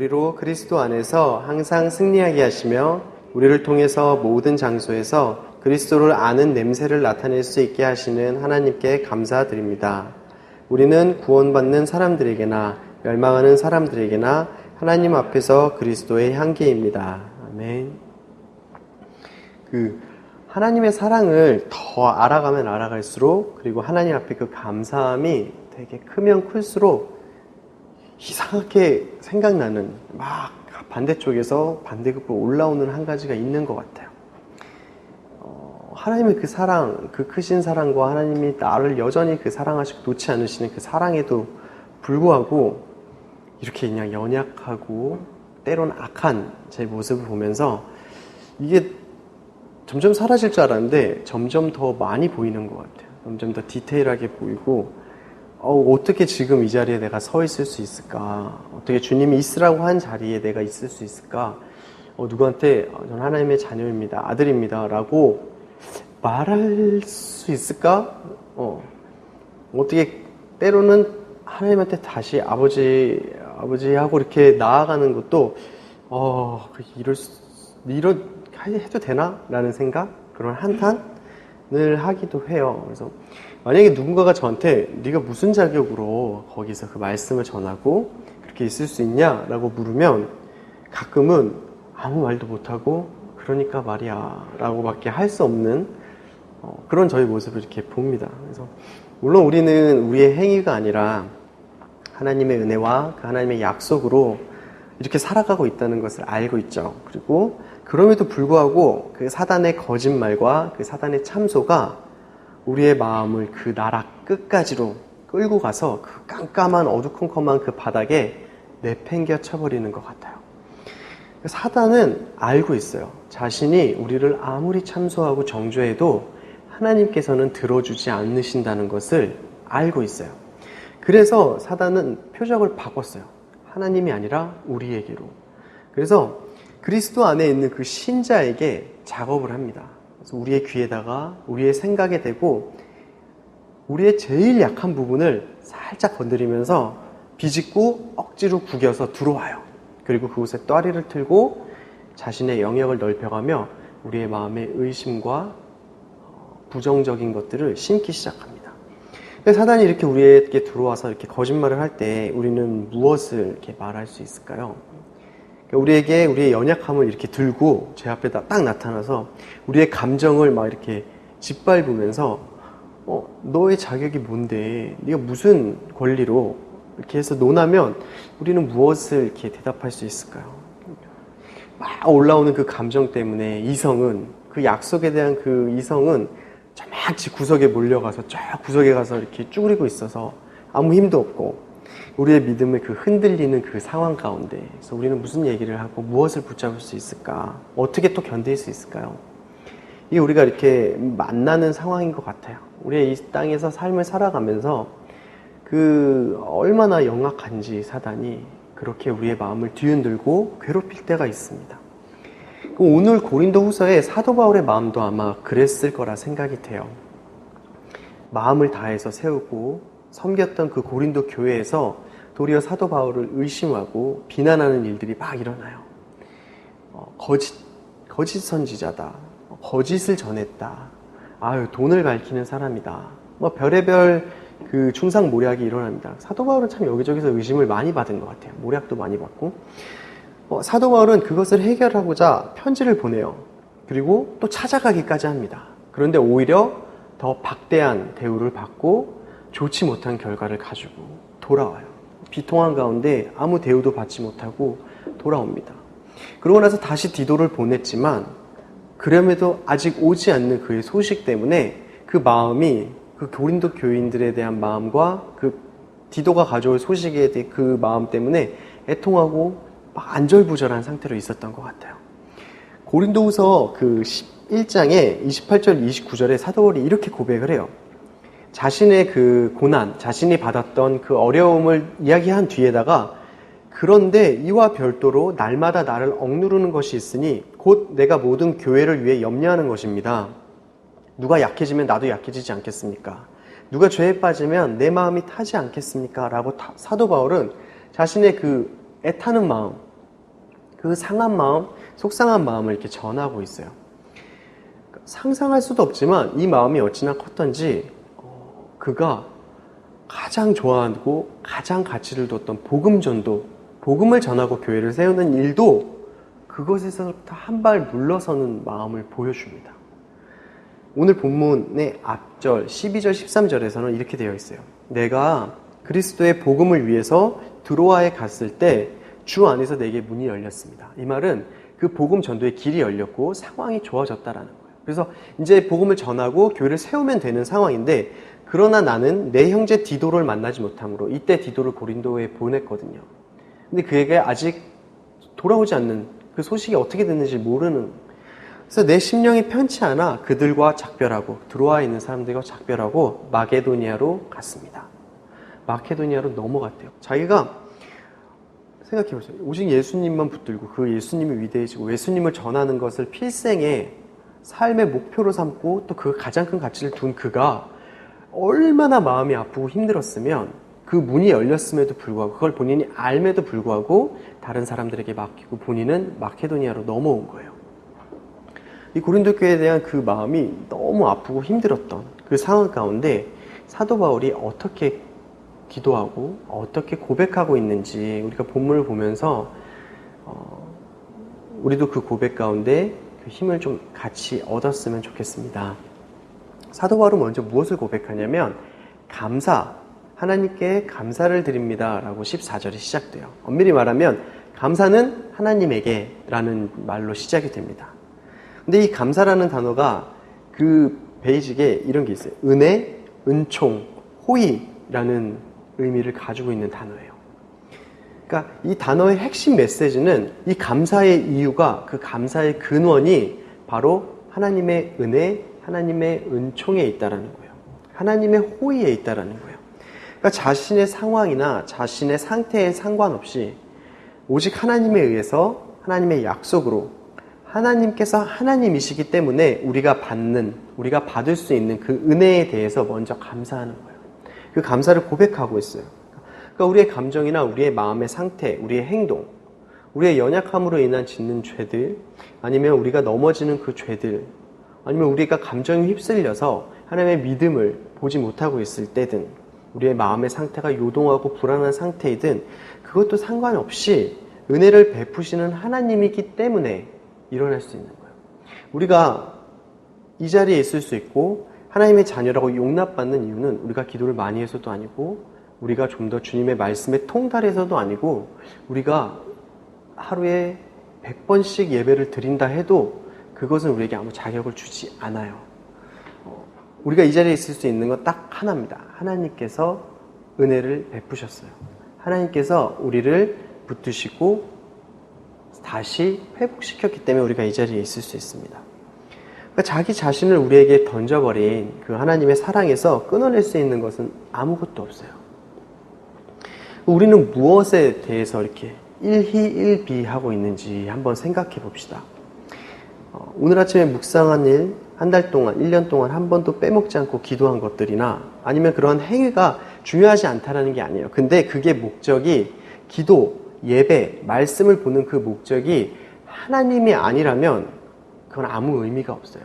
우리로 그리스도 안에서 항상 승리하게 하시며 우리를 통해서 모든 장소에서 그리스도를 아는 냄새를 나타낼 수 있게 하시는 하나님께 감사드립니다. 우리는 구원받는 사람들에게나 멸망하는 사람들에게나 하나님 앞에서 그리스도의 향기입니다. 아멘. 하나님의 사랑을 더 알아가면 알아갈수록, 그리고 하나님 앞에 그 감사함이 되게 크면 클수록 이상하게 생각나는, 막 반대쪽에서 반대급으로 올라오는 한 가지가 있는 것 같아요. 하나님의 그 사랑, 그 크신 사랑과 하나님이 나를 여전히 그 사랑하시고 놓지 않으시는 그 사랑에도 불구하고 이렇게 그냥 연약하고 때론 악한 제 모습을 보면서 이게 점점 사라질 줄 알았는데 점점 더 많이 보이는 것 같아요. 점점 더 디테일하게 보이고, 어떻게 지금 이 자리에 내가 서 있을 수 있을까? 어떻게 주님이 있으라고 한 자리에 내가 있을 수 있을까? 누구한테 저는 하나님의 자녀입니다, 아들입니다 라고 말할 수 있을까? 어떻게 때로는 하나님한테 다시 아버지하고 이렇게 나아가는 것도 해도 되나? 라는 생각? 그런 한탄을 하기도 해요. 그래서 만약에 누군가가 저한테 네가 무슨 자격으로 거기서 그 말씀을 전하고 그렇게 있을 수 있냐? 라고 물으면 가끔은 아무 말도 못하고 그러니까 말이야 라고 밖에 할 수 없는 그런 저희 모습을 이렇게 봅니다. 그래서 물론 우리는 우리의 행위가 아니라 하나님의 은혜와 그 하나님의 약속으로 이렇게 살아가고 있다는 것을 알고 있죠. 그리고 그럼에도 불구하고 그 사단의 거짓말과 그 사단의 참소가 우리의 마음을 그 나락 끝까지로 끌고 가서 그 깜깜한 어두컴컴한 그 바닥에 내팽겨 쳐버리는 것 같아요. 사단은 알고 있어요. 자신이 우리를 아무리 참소하고 정죄해도 하나님께서는 들어주지 않으신다는 것을 알고 있어요. 그래서 사단은 표적을 바꿨어요. 하나님이 아니라 우리에게로. 그래서 그리스도 안에 있는 그 신자에게 작업을 합니다. 그래서 우리의 귀에다가 우리의 생각에 대고 우리의 제일 약한 부분을 살짝 건드리면서 비집고 억지로 구겨서 들어와요. 그리고 그곳에 또아리를 틀고 자신의 영역을 넓혀가며 우리의 마음의 의심과 부정적인 것들을 심기 시작합니다. 사단이 이렇게 우리에게 들어와서 이렇게 거짓말을 할 때 우리는 무엇을 이렇게 말할 수 있을까요? 우리에게 우리의 연약함을 이렇게 들고 제 앞에 딱 나타나서 우리의 감정을 막 이렇게 짓밟으면서 너의 자격이 뭔데? 네가 무슨 권리로? 이렇게 해서 논하면 우리는 무엇을 이렇게 대답할 수 있을까요? 막 올라오는 그 감정 때문에 이성은, 그 약속에 대한 그 이성은 저마치 구석에 몰려가서 저 구석에 가서 이렇게 쭈그리고 있어서 아무 힘도 없고, 우리의 믿음의 그 흔들리는 그 상황 가운데 그래서 우리는 무슨 얘기를 하고 무엇을 붙잡을 수 있을까? 어떻게 또 견딜 수 있을까요? 이게 우리가 이렇게 만나는 상황인 것 같아요. 우리의 이 땅에서 삶을 살아가면서 그 얼마나 영악한지 사단이 그렇게 우리의 마음을 뒤흔들고 괴롭힐 때가 있습니다. 오늘 고린도 후서의 사도 바울의 마음도 아마 그랬을 거라 생각이 돼요. 마음을 다해서 세우고 섬겼던 그 고린도 교회에서 도리어 사도 바울을 의심하고 비난하는 일들이 막 일어나요. 거짓 선지자다. 거짓을 전했다. 돈을 밝히는 사람이다. 별의별 그 충상모략이 일어납니다. 사도 바울은 참 여기저기서 의심을 많이 받은 것 같아요. 모략도 많이 받고. 사도 바울은 그것을 해결하고자 편지를 보내요. 그리고 또 찾아가기까지 합니다. 그런데 오히려 더 박대한 대우를 받고 좋지 못한 결과를 가지고 돌아와요. 비통한 가운데 아무 대우도 받지 못하고 돌아옵니다. 그러고 나서 다시 디도를 보냈지만 그럼에도 아직 오지 않는 그의 소식 때문에 그 마음이 그 고린도 교인들에 대한 마음과 그 디도가 가져올 소식에 대한 그 마음 때문에 애통하고 막 안절부절한 상태로 있었던 것 같아요. 고린도후서 그 11장에 28절 29절에 사도 바울이 이렇게 고백을 해요. 자신의 그 고난, 자신이 받았던 그 어려움을 이야기한 뒤에다가 그런데 이와 별도로 날마다 나를 억누르는 것이 있으니 곧 내가 모든 교회를 위해 염려하는 것입니다. 누가 약해지면 나도 약해지지 않겠습니까? 누가 죄에 빠지면 내 마음이 타지 않겠습니까? 라고 사도 바울은 자신의 그 애타는 마음, 그 상한 마음, 속상한 마음을 이렇게 전하고 있어요. 상상할 수도 없지만 이 마음이 어찌나 컸던지 그가 가장 좋아하고 가장 가치를 뒀던 복음전도, 복음을 전하고 교회를 세우는 일도 그것에서부터 한 발 물러서는 마음을 보여줍니다. 오늘 본문의 앞절 12절 13절에서는 이렇게 되어 있어요. 내가 그리스도의 복음을 위해서 드로아에 갔을 때 주 안에서 내게 문이 열렸습니다. 이 말은 그 복음 전도의 길이 열렸고 상황이 좋아졌다라는 거예요. 그래서 이제 복음을 전하고 교회를 세우면 되는 상황인데, 그러나 나는 내 형제 디도를 만나지 못함으로 이때 디도를 고린도에 보냈거든요. 근데 그에게 아직 돌아오지 않는, 그 소식이 어떻게 됐는지 모르는, 그래서 내 심령이 편치 않아 그들과 작별하고 드로아에 있는 사람들과 작별하고 마게도니아로 갔습니다. 마케도니아로 넘어갔대요. 자기가 생각해보세요. 오직 예수님만 붙들고 그 예수님이 위대해지고 예수님을 전하는 것을 필생의 삶의 목표로 삼고 또 그 가장 큰 가치를 둔 그가 얼마나 마음이 아프고 힘들었으면 그 문이 열렸음에도 불구하고, 그걸 본인이 알매도 불구하고 다른 사람들에게 맡기고 본인은 마케도니아로 넘어온 거예요. 이 고린도 교회에 대한 그 마음이 너무 아프고 힘들었던 그 상황 가운데 사도 바울이 어떻게 기도하고 어떻게 고백하고 있는지 우리가 본문을 보면서 우리도 그 고백 가운데 그 힘을 좀 같이 얻었으면 좋겠습니다. 사도 바울은 먼저 무엇을 고백하냐면 하나님께 감사를 드립니다 라고 14절이 시작돼요. 엄밀히 말하면 감사는 하나님에게 라는 말로 시작이 됩니다. 근데 이 감사라는 단어가 그 베이직에 이런 게 있어요. 은혜, 은총, 호의라는 의미를 가지고 있는 단어예요. 그러니까 이 단어의 핵심 메시지는 이 감사의 이유가, 그 감사의 근원이 바로 하나님의 은혜, 하나님의 은총에 있다라는 거예요. 하나님의 호의에 있다라는 거예요. 그러니까 자신의 상황이나 자신의 상태에 상관없이 오직 하나님에 의해서, 하나님의 약속으로, 하나님께서 하나님이시기 때문에 우리가 받을 수 있는 그 은혜에 대해서 먼저 감사하는 거예요. 그 감사를 고백하고 있어요. 그러니까 우리의 감정이나 우리의 마음의 상태, 우리의 행동, 우리의 연약함으로 인한 짓는 죄들, 아니면 우리가 넘어지는 그 죄들, 아니면 우리가 감정에 휩쓸려서 하나님의 믿음을 보지 못하고 있을 때든, 우리의 마음의 상태가 요동하고 불안한 상태이든, 그것도 상관없이 은혜를 베푸시는 하나님이기 때문에 일어날 수 있는 거예요. 우리가 이 자리에 있을 수 있고 하나님의 자녀라고 용납받는 이유는 우리가 기도를 많이 해서도 아니고, 우리가 좀 더 주님의 말씀에 통달해서도 아니고, 우리가 하루에 100번씩 예배를 드린다 해도 그것은 우리에게 아무 자격을 주지 않아요. 우리가 이 자리에 있을 수 있는 건 딱 하나입니다. 하나님께서 은혜를 베푸셨어요. 하나님께서 우리를 붙드시고 다시 회복시켰기 때문에 우리가 이 자리에 있을 수 있습니다. 그러니까 자기 자신을 우리에게 던져버린 그 하나님의 사랑에서 끊어낼 수 있는 것은 아무것도 없어요. 우리는 무엇에 대해서 이렇게 일희일비하고 있는지 한번 생각해 봅시다. 오늘 아침에 묵상한 일, 한 달 동안, 1년 동안 한 번도 빼먹지 않고 기도한 것들이나, 아니면 그런 행위가 중요하지 않다라는 게 아니에요. 근데 그게 목적이, 기도, 예배, 말씀을 보는 그 목적이 하나님이 아니라면 그건 아무 의미가 없어요.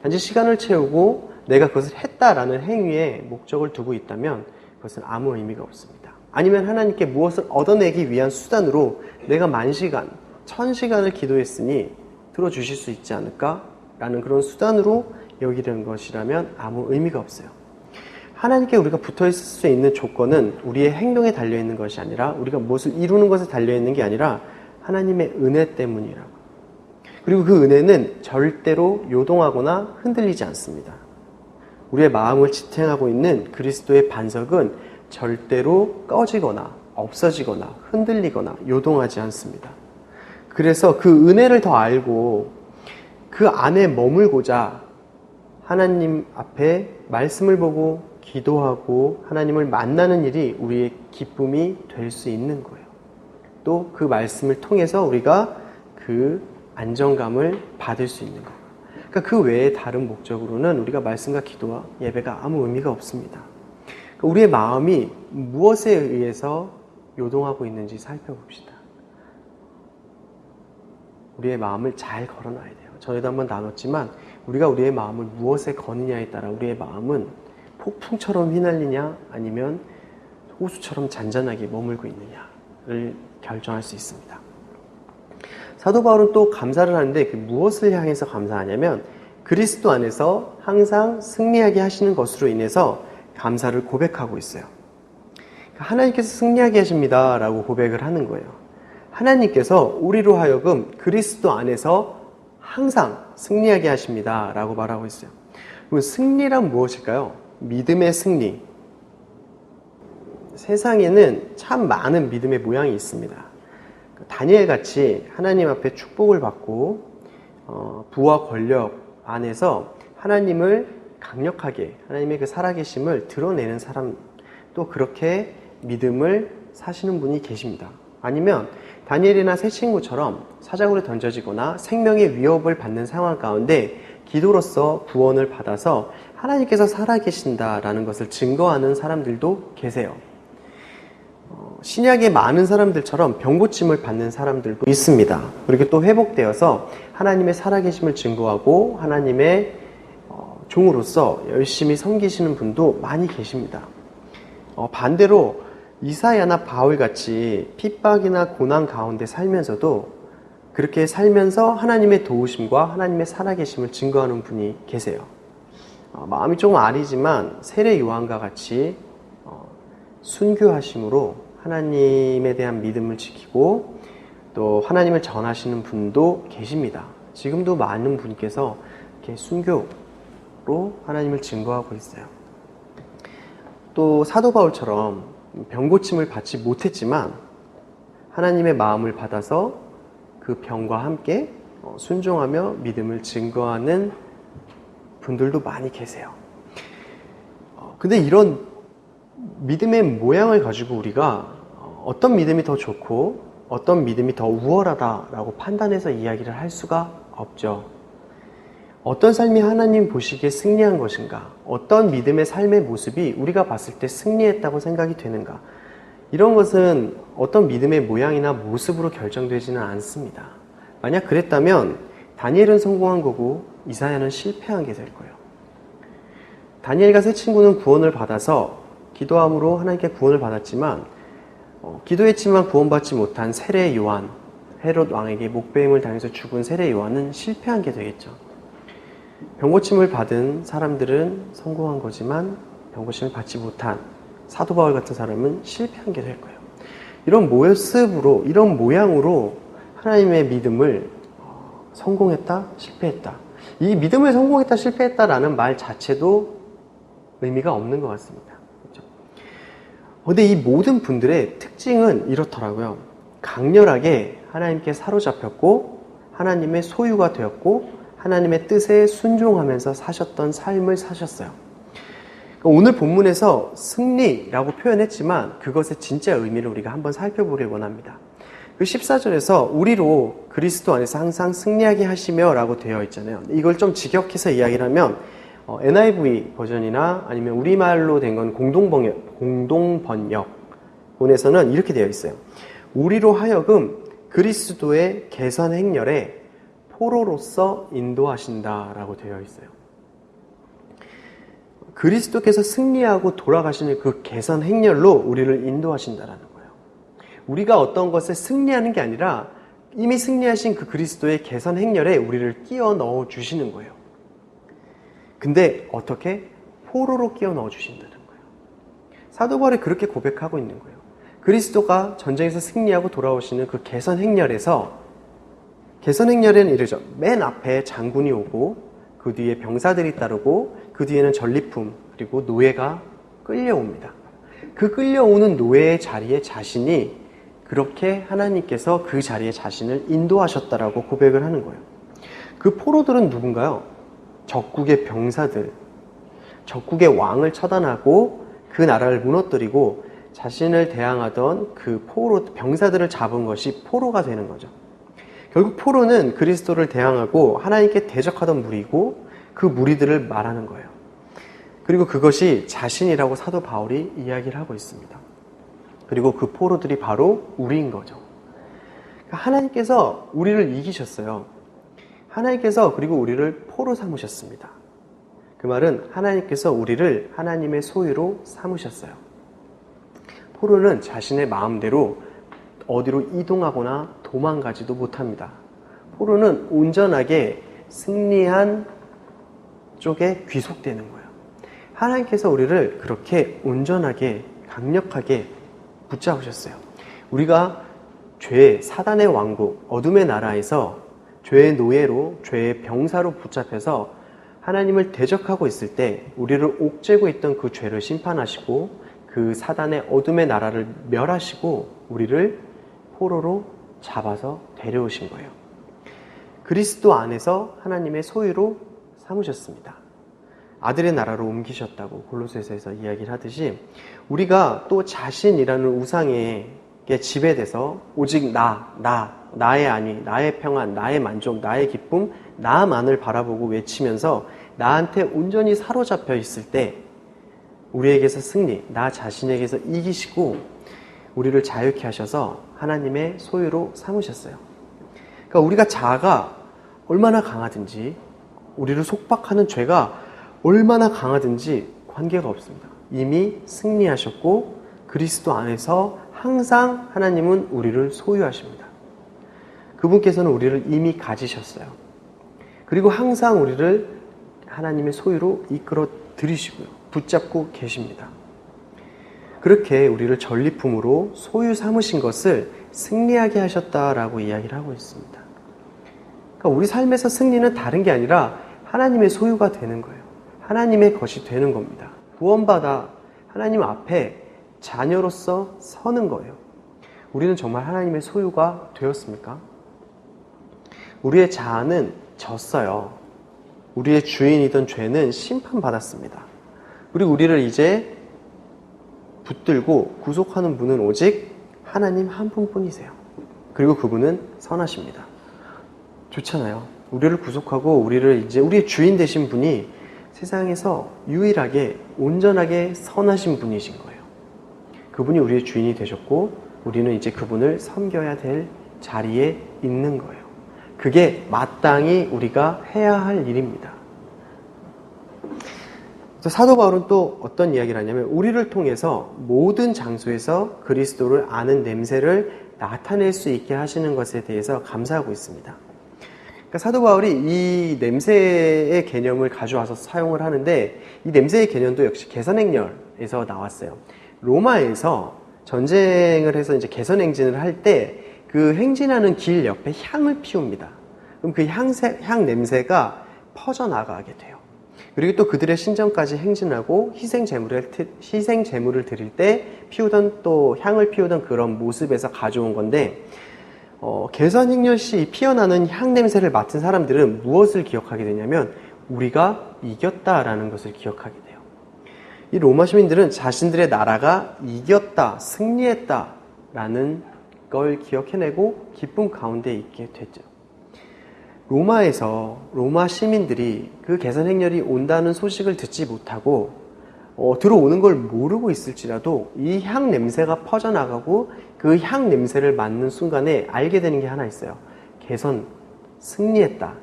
단지 시간을 채우고 내가 그것을 했다라는 행위에 목적을 두고 있다면 그것은 아무 의미가 없습니다. 아니면 하나님께 무엇을 얻어내기 위한 수단으로 내가 10,000시간, 1000시간을 기도했으니 들어주실 수 있지 않을까라는 그런 수단으로 여기려는 것이라면 아무 의미가 없어요. 하나님께 우리가 붙어있을 수 있는 조건은 우리의 행동에 달려있는 것이 아니라, 우리가 무엇을 이루는 것에 달려있는 게 아니라 하나님의 은혜 때문이라고. 그리고 그 은혜는 절대로 요동하거나 흔들리지 않습니다. 우리의 마음을 지탱하고 있는 그리스도의 반석은 절대로 꺼지거나 없어지거나 흔들리거나 요동하지 않습니다. 그래서 그 은혜를 더 알고 그 안에 머물고자 하나님 앞에 말씀을 보고 기도하고 하나님을 만나는 일이 우리의 기쁨이 될 수 있는 거예요. 또 그 말씀을 통해서 우리가 그 안정감을 받을 수 있는 거예요. 그러니까 그 외에 다른 목적으로는 우리가 말씀과 기도와 예배가 아무 의미가 없습니다. 그러니까 우리의 마음이 무엇에 의해서 요동하고 있는지 살펴봅시다. 우리의 마음을 잘 걸어놔야 돼요. 전에도 한번 나눴지만 우리가 우리의 마음을 무엇에 거느냐에 따라 우리의 마음은 폭풍처럼 휘날리냐 아니면 호수처럼 잔잔하게 머물고 있느냐를 결정할 수 있습니다. 사도 바울은 또 감사를 하는데 무엇을 향해서 감사하냐면 그리스도 안에서 항상 승리하게 하시는 것으로 인해서 감사를 고백하고 있어요. 하나님께서 승리하게 하십니다 라고 고백을 하는 거예요. 하나님께서 우리로 하여금 그리스도 안에서 항상 승리하게 하십니다 라고 말하고 있어요. 그럼 승리란 무엇일까요? 믿음의 승리. 세상에는 참 많은 믿음의 모양이 있습니다. 다니엘같이 하나님 앞에 축복을 받고 부와 권력 안에서 하나님을 강력하게 하나님의 그 살아계심을 드러내는 사람, 또 그렇게 믿음을 사시는 분이 계십니다. 아니면 다니엘이나 세 친구처럼 사자굴에 던져지거나 생명의 위협을 받는 상황 가운데 기도로서 구원을 받아서 하나님께서 살아계신다라는 것을 증거하는 사람들도 계세요. 신약의 많은 사람들처럼 병고침을 받는 사람들도 있습니다. 그리고 또 회복되어서 하나님의 살아계심을 증거하고 하나님의 종으로서 열심히 섬기시는 분도 많이 계십니다. 반대로 이사야나 바울같이 핍박이나 고난 가운데 살면서도 그렇게 살면서 하나님의 도우심과 하나님의 살아계심을 증거하는 분이 계세요. 마음이 조금 아리지만 세례 요한과 같이 순교하심으로 하나님에 대한 믿음을 지키고 또 하나님을 전하시는 분도 계십니다. 지금도 많은 분께서 이렇게 순교로 하나님을 증거하고 있어요. 또 사도 바울처럼 병고침을 받지 못했지만 하나님의 마음을 받아서 그 병과 함께 순종하며 믿음을 증거하는 분들도 많이 계세요. 근데 이런 믿음의 모양을 가지고 우리가 어떤 믿음이 더 좋고 어떤 믿음이 더 우월하다라고 판단해서 이야기를 할 수가 없죠. 어떤 삶이 하나님 보시기에 승리한 것인가? 어떤 믿음의 삶의 모습이 우리가 봤을 때 승리했다고 생각이 되는가? 이런 것은 어떤 믿음의 모양이나 모습으로 결정되지는 않습니다. 만약 그랬다면 다니엘은 성공한 거고 이사야는 실패한 게 될 거예요. 다니엘과 세 친구는 구원을 받아서 기도함으로 하나님께 구원을 받았지만 기도했지만 구원받지 못한 세례 요한, 헤롯 왕에게 목배임을 당해서 죽은 세례 요한은 실패한 게 되겠죠. 병고침을 받은 사람들은 성공한 거지만 병고침을 받지 못한 사도 바울 같은 사람은 실패한 게 될 거예요. 이런 모습으로, 이런 모양으로 하나님의 믿음을 성공했다, 실패했다. 이 믿음을 성공했다, 실패했다라는 말 자체도 의미가 없는 것 같습니다. 그렇죠? 근데 이 모든 분들의 특징은 이렇더라고요. 강렬하게 하나님께 사로잡혔고 하나님의 소유가 되었고 하나님의 뜻에 순종하면서 사셨던 삶을 사셨어요. 오늘 본문에서 승리라고 표현했지만 그것의 진짜 의미를 우리가 한번 살펴보길 원합니다. 그 14절에서 우리로 그리스도 안에서 항상 승리하게 하시며 라고 되어 있잖아요. 이걸 좀 직역해서 이야기를 하면 NIV 버전이나 아니면 우리말로 된 건 공동번역본에서는 이렇게 되어 있어요. 우리로 하여금 그리스도의 개선 행렬에 포로로서 인도하신다라고 되어 있어요. 그리스도께서 승리하고 돌아가시는 그 개선 행렬로 우리를 인도하신다라는 거예요. 우리가 어떤 것에 승리하는 게 아니라 이미 승리하신 그 그리스도의 개선 행렬에 우리를 끼워 넣어 주시는 거예요. 근데 어떻게? 포로로 끼워 넣어 주신다는 거예요. 사도 바울이 그렇게 고백하고 있는 거예요. 그리스도가 전쟁에서 승리하고 돌아오시는 그 개선 행렬에서 개선 행렬에는 이르죠. 맨 앞에 장군이 오고 그 뒤에 병사들이 따르고 그 뒤에는 전리품 그리고 노예가 끌려옵니다. 그 끌려오는 노예의 자리에 자신이 그렇게 하나님께서 그 자리에 자신을 인도하셨다라고 고백을 하는 거예요. 그 포로들은 누군가요? 적국의 병사들, 적국의 왕을 처단하고 그 나라를 무너뜨리고 자신을 대항하던 그 포로 병사들을 잡은 것이 포로가 되는 거죠. 결국 포로는 그리스도를 대항하고 하나님께 대적하던 무리고 그 무리들을 말하는 거예요. 그리고 그것이 자신이라고 사도 바울이 이야기를 하고 있습니다. 그리고 그 포로들이 바로 우리인 거죠. 하나님께서 우리를 이기셨어요. 하나님께서 그리고 우리를 포로 삼으셨습니다. 그 말은 하나님께서 우리를 하나님의 소유로 삼으셨어요. 포로는 자신의 마음대로 어디로 이동하거나 도망가지도 못합니다. 포로는 온전하게 승리한 쪽에 귀속되는 거예요. 하나님께서 우리를 그렇게 온전하게 강력하게 붙잡으셨어요. 우리가 죄, 사단의 왕국, 어둠의 나라에서 죄의 노예로, 죄의 병사로 붙잡혀서 하나님을 대적하고 있을 때 우리를 옥죄고 있던 그 죄를 심판하시고 그 사단의 어둠의 나라를 멸하시고 우리를 포로로 잡아서 데려오신 거예요. 그리스도 안에서 하나님의 소유로 삼으셨습니다. 아들의 나라로 옮기셨다고 골로새서에서 이야기를 하듯이 우리가 또 자신이라는 우상에 지배돼서 오직 나의 안위, 나의 평안, 나의 만족, 나의 기쁨, 나만을 바라보고 외치면서 나한테 온전히 사로잡혀 있을 때 우리에게서 승리, 나 자신에게서 이기시고 우리를 자유케 하셔서 하나님의 소유로 삼으셨어요. 그러니까 우리가 자아가 얼마나 강하든지 우리를 속박하는 죄가 얼마나 강하든지 관계가 없습니다. 이미 승리하셨고 그리스도 안에서 항상 하나님은 우리를 소유하십니다. 그분께서는 우리를 이미 가지셨어요. 그리고 항상 우리를 하나님의 소유로 이끌어 들이시고요. 붙잡고 계십니다. 그렇게 우리를 전리품으로 소유 삼으신 것을 승리하게 하셨다라고 이야기를 하고 있습니다. 그러니까 우리 삶에서 승리는 다른 게 아니라 하나님의 소유가 되는 거예요. 하나님의 것이 되는 겁니다. 구원받아 하나님 앞에 자녀로서 서는 거예요. 우리는 정말 하나님의 소유가 되었습니까? 우리의 자아는 졌어요. 우리의 주인이던 죄는 심판받았습니다. 그리고 우리를 이제 붙들고 구속하는 분은 오직 하나님 한 분뿐이세요. 그리고 그분은 선하십니다. 좋잖아요. 우리를 구속하고 우리를 이제 우리의 주인 되신 분이 세상에서 유일하게 온전하게 선하신 분이신 거예요. 그분이 우리의 주인이 되셨고 우리는 이제 그분을 섬겨야 될 자리에 있는 거예요. 그게 마땅히 우리가 해야 할 일입니다. 사도 바울은 또 어떤 이야기를 하냐면 우리를 통해서 모든 장소에서 그리스도를 아는 냄새를 나타낼 수 있게 하시는 것에 대해서 감사하고 있습니다. 그러니까 사도 바울이 이 냄새의 개념을 가져와서 사용을 하는데 이 냄새의 개념도 역시 개선행렬에서 나왔어요. 로마에서 전쟁을 해서 이제 개선 행진을 할 때 그 행진하는 길 옆에 향을 피웁니다. 그럼 그 향 냄새가 퍼져나가게 돼요. 그리고 또 그들의 신전까지 행진하고 희생 제물을 드릴 때 피우던 또 향을 피우던 그런 모습에서 가져온 건데 개선행렬 시 피어나는 향 냄새를 맡은 사람들은 무엇을 기억하게 되냐면 우리가 이겼다라는 것을 기억하게 돼요. 이 로마 시민들은 자신들의 나라가 이겼다, 승리했다라는 걸 기억해내고 기쁨 가운데 있게 됐죠. 로마 시민들이 그 개선 행렬이 온다는 소식을 듣지 못하고 들어오는 걸 모르고 있을지라도 이 향 냄새가 퍼져나가고 그 향 냄새를 맡는 순간에 알게 되는 게 하나 있어요. 개선 승리했다.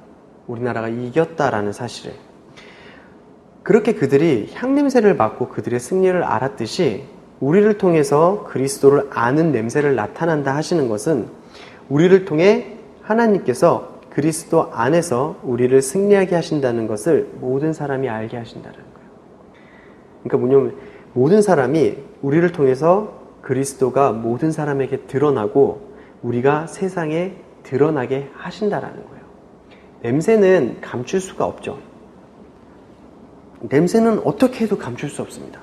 우리나라가 이겼다라는 사실을. 그렇게 그들이 향 냄새를 맡고 그들의 승리를 알았듯이 우리를 통해서 그리스도를 아는 냄새를 나타난다 하시는 것은 우리를 통해 하나님께서 그리스도 안에서 우리를 승리하게 하신다는 것을 모든 사람이 알게 하신다는 거예요. 그러니까 뭐냐면 모든 사람이 우리를 통해서 그리스도가 모든 사람에게 드러나고 우리가 세상에 드러나게 하신다라는 거예요. 냄새는 감출 수가 없죠. 냄새는 어떻게 해도 감출 수 없습니다.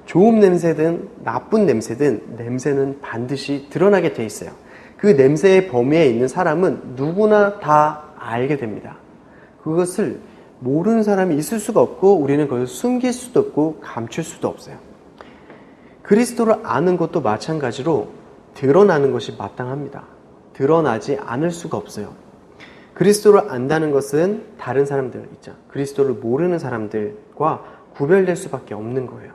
좋은 냄새든 나쁜 냄새든 냄새는 반드시 드러나게 돼 있어요. 그 냄새의 범위에 있는 사람은 누구나 다 알게 됩니다. 그것을 모르는 사람이 있을 수가 없고 우리는 그것을 숨길 수도 없고 감출 수도 없어요. 그리스도를 아는 것도 마찬가지로 드러나는 것이 마땅합니다. 드러나지 않을 수가 없어요. 그리스도를 안다는 것은 다른 사람들 있죠. 그리스도를 모르는 사람들과 구별될 수밖에 없는 거예요.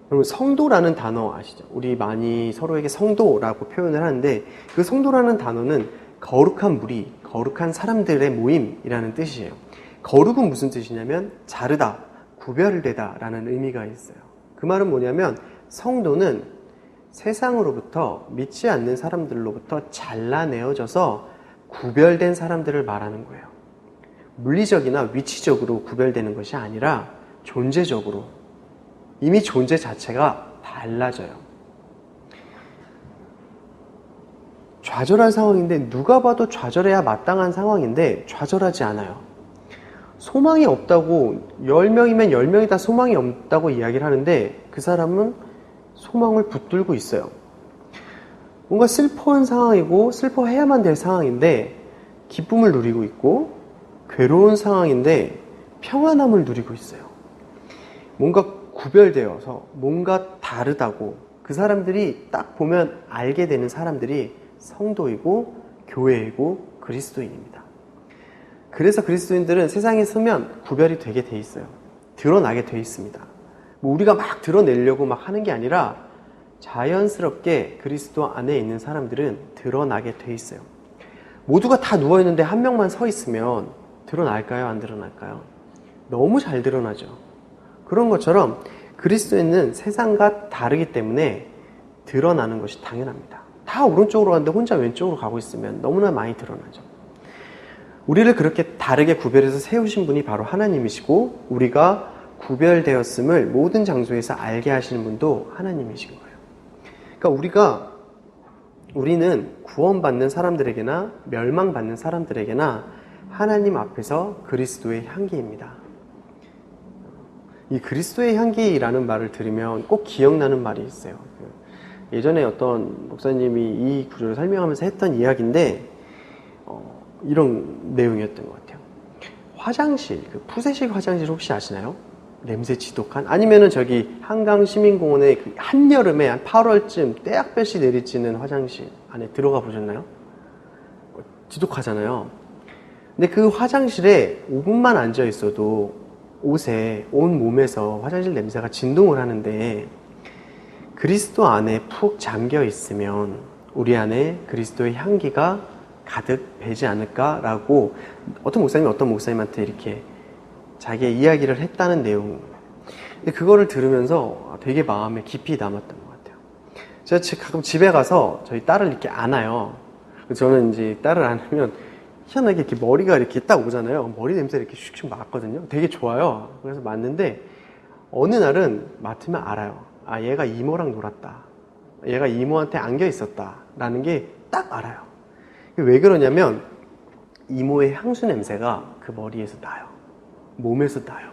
여러분, 성도라는 단어 아시죠? 우리 많이 서로에게 성도라고 표현을 하는데, 그 성도라는 단어는 거룩한 무리, 거룩한 사람들의 모임이라는 뜻이에요. 거룩은 무슨 뜻이냐면 자르다, 구별되다 라는 의미가 있어요. 그 말은 뭐냐면 성도는 세상으로부터, 믿지 않는 사람들로부터 잘라내어져서 구별된 사람들을 말하는 거예요. 물리적이나 위치적으로 구별되는 것이 아니라 존재적으로 이미 존재 자체가 달라져요. 좌절한 상황인데, 누가 봐도 좌절해야 마땅한 상황인데 좌절하지 않아요. 소망이 없다고, 10명이면 10명이 다 소망이 없다고 이야기를 하는데 그 사람은 소망을 붙들고 있어요. 뭔가 슬퍼한 상황이고 슬퍼해야만 될 상황인데 기쁨을 누리고 있고, 괴로운 상황인데 평안함을 누리고 있어요. 뭔가 구별되어서 뭔가 다르다고, 그 사람들이 딱 보면 알게 되는 사람들이 성도이고 교회이고 그리스도인입니다. 그래서 그리스도인들은 세상에 서면 구별이 되게 돼 있어요. 드러나게 돼 있습니다. 뭐 우리가 막 드러내려고 막 하는 게 아니라 자연스럽게 그리스도 안에 있는 사람들은 드러나게 돼 있어요. 모두가 다 누워있는데 한 명만 서 있으면 드러날까요? 안 드러날까요? 너무 잘 드러나죠. 그런 것처럼 그리스도인은 세상과 다르기 때문에 드러나는 것이 당연합니다. 다 오른쪽으로 가는데 혼자 왼쪽으로 가고 있으면 너무나 많이 드러나죠. 우리를 그렇게 다르게 구별해서 세우신 분이 바로 하나님이시고, 우리가 구별되었음을 모든 장소에서 알게 하시는 분도 하나님이신 거예요. 그러니까 우리는 구원받는 사람들에게나 멸망받는 사람들에게나 하나님 앞에서 그리스도의 향기입니다. 이 그리스도의 향기라는 말을 들으면 꼭 기억나는 말이 있어요. 예전에 어떤 목사님이 이 구절을 설명하면서 했던 이야기인데 이런 내용이었던 것 같아요. 화장실, 그 푸세식 화장실 혹시 아시나요? 냄새 지독한? 아니면은 저기 한강 시민공원에 그 한여름에 한 8월쯤 떼약볕이 내리쬐는 화장실 안에 들어가 보셨나요? 지독하잖아요. 근데 그 화장실에 5분만 앉아 있어도 옷에, 온 몸에서 화장실 냄새가 진동을 하는데, 그리스도 안에 푹 잠겨 있으면 우리 안에 그리스도의 향기가 가득 배지 않을까라고 어떤 목사님한테 이렇게 자기의 이야기를 했다는 내용. 근데 그거를 들으면서 되게 마음에 깊이 남았던 것 같아요. 제가 가끔 집에 가서 저희 딸을 이렇게 안아요. 저는 이제 딸을 안으면 희한하게 이렇게 머리가 이렇게 딱 오잖아요. 머리 냄새 이렇게 슉슉 맡거든요. 되게 좋아요. 그래서 맡는데 어느 날은 맡으면 알아요. 아, 얘가 이모랑 놀았다. 얘가 이모한테 안겨 있었다. 라는 게 딱 알아요. 왜 그러냐면 이모의 향수 냄새가 그 머리에서 나요. 몸에서 나요.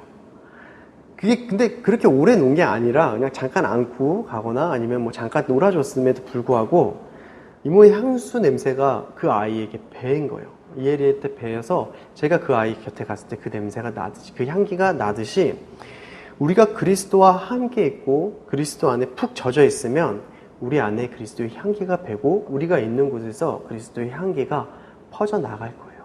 그게 근데 그렇게 오래 논 게 아니라 그냥 잠깐 안고 가거나 아니면 뭐 잠깐 놀아줬음에도 불구하고 이모의 향수 냄새가 그 아이에게 배인 거예요. 이에리한테 배어서 제가 그 아이 곁에 갔을 때 그 냄새가 나듯이, 그 향기가 나듯이, 우리가 그리스도와 함께 있고 그리스도 안에 푹 젖어 있으면 우리 안에 그리스도의 향기가 배고 우리가 있는 곳에서 그리스도의 향기가 퍼져나갈 거예요.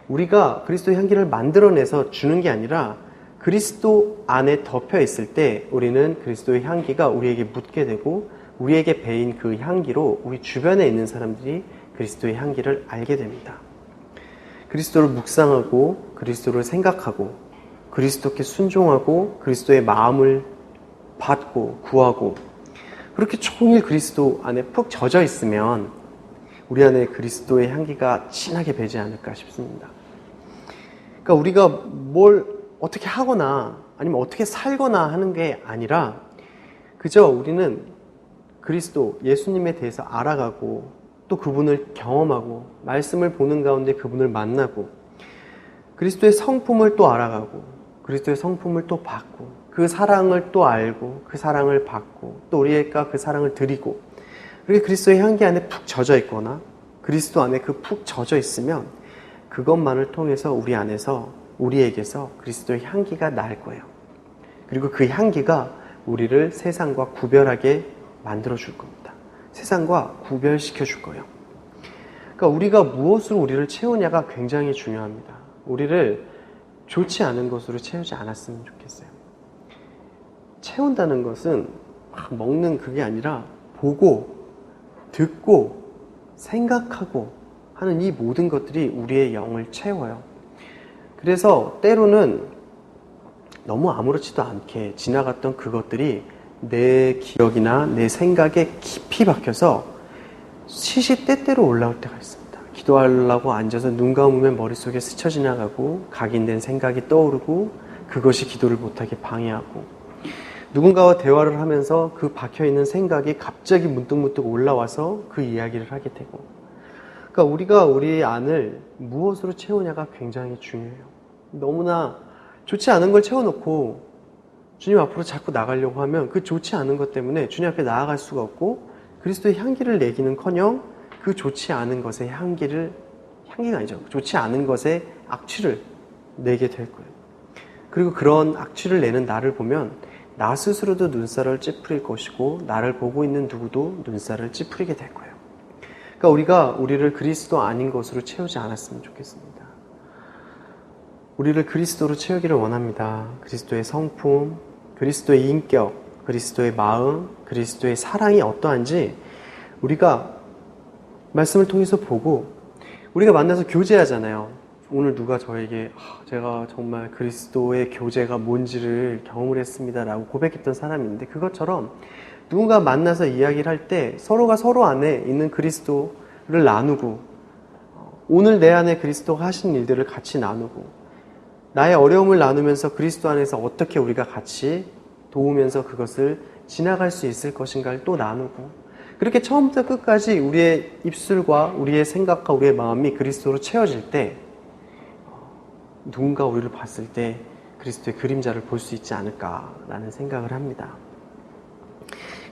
우리가 그리스도의 향기를 만들어내서 주는 게 아니라 그리스도 안에 덮여 있을 때 우리는 그리스도의 향기가 우리에게 묻게 되고, 우리에게 배인 그 향기로 우리 주변에 있는 사람들이 그리스도의 향기를 알게 됩니다. 그리스도를 묵상하고 그리스도를 생각하고 그리스도께 순종하고 그리스도의 마음을 받고 구하고, 그렇게 종일 그리스도 안에 푹 젖어 있으면 우리 안에 그리스도의 향기가 진하게 배지 않을까 싶습니다. 그러니까 우리가 뭘 어떻게 하거나 아니면 어떻게 살거나 하는 게 아니라 그저 우리는 그리스도, 예수님에 대해서 알아가고 또 그분을 경험하고 말씀을 보는 가운데 그분을 만나고 그리스도의 성품을 또 알아가고 그리스도의 성품을 또 받고 그 사랑을 또 알고 그 사랑을 받고 또 우리가 그 사랑을 드리고, 그렇게 그리스도의 향기 안에 푹 젖어 있거나 그리스도 안에 그 푹 젖어 있으면 그것만을 통해서 우리 안에서, 우리에게서 그리스도의 향기가 날 거예요. 그리고 그 향기가 우리를 세상과 구별하게 만들어 줄 겁니다. 세상과 구별시켜 줄 거예요. 그러니까 우리가 무엇으로 우리를 채우냐가 굉장히 중요합니다. 우리를 좋지 않은 것으로 채우지 않았으면 좋겠어요. 채운다는 것은 막 먹는 그게 아니라 보고, 듣고, 생각하고 하는 이 모든 것들이 우리의 영을 채워요. 그래서 때로는 너무 아무렇지도 않게 지나갔던 그것들이 내 기억이나 내 생각에 깊이 박혀서 시시때때로 올라올 때가 있습니다. 기도하려고 앉아서 눈 감으면 머릿속에 스쳐 지나가고 각인된 생각이 떠오르고 그것이 기도를 못하게 방해하고, 누군가와 대화를 하면서 그 박혀있는 생각이 갑자기 문득문득 올라와서 그 이야기를 하게 되고, 그러니까 우리가 우리 안을 무엇으로 채우냐가 굉장히 중요해요. 너무나 좋지 않은 걸 채워놓고 주님 앞으로 자꾸 나가려고 하면 그 좋지 않은 것 때문에 주님 앞에 나아갈 수가 없고, 그리스도의 향기를 내기는커녕 그 좋지 않은 것의 향기가 아니죠. 좋지 않은 것의 악취를 내게 될 거예요. 그리고 그런 악취를 내는 나를 보면 나 스스로도 눈살을 찌푸릴 것이고, 나를 보고 있는 누구도 눈살을 찌푸리게 될 거예요. 그러니까 우리가 우리를 그리스도 아닌 것으로 채우지 않았으면 좋겠습니다. 우리를 그리스도로 채우기를 원합니다. 그리스도의 성품, 그리스도의 인격, 그리스도의 마음, 그리스도의 사랑이 어떠한지 우리가 말씀을 통해서 보고, 우리가 만나서 교제하잖아요. 오늘 누가 저에게 제가 정말 그리스도의 교제가 뭔지를 경험을 했습니다 라고 고백했던 사람이 있는데, 그것처럼 누군가 만나서 이야기를 할 때 서로가 서로 안에 있는 그리스도를 나누고, 오늘 내 안에 그리스도가 하신 일들을 같이 나누고, 나의 어려움을 나누면서 그리스도 안에서 어떻게 우리가 같이 도우면서 그것을 지나갈 수 있을 것인가를 또 나누고, 그렇게 처음부터 끝까지 우리의 입술과 우리의 생각과 우리의 마음이 그리스도로 채워질 때 누군가 우리를 봤을 때 그리스도의 그림자를 볼 수 있지 않을까라는 생각을 합니다.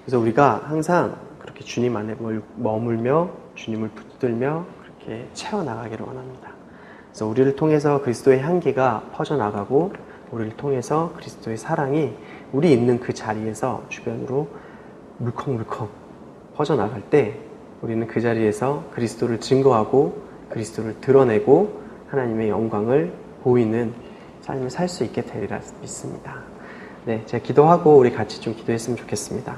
그래서 우리가 항상 그렇게 주님 안에 머물며 주님을 붙들며 그렇게 채워나가기를 원합니다. 그래서 우리를 통해서 그리스도의 향기가 퍼져나가고, 우리를 통해서 그리스도의 사랑이 우리 있는 그 자리에서 주변으로 물컹물컹 퍼져나갈 때 우리는 그 자리에서 그리스도를 증거하고 그리스도를 드러내고 하나님의 영광을 보이는 삶을 살 수 있게 되리라 믿습니다. 네, 제가 기도하고 우리 같이 좀 기도했으면 좋겠습니다.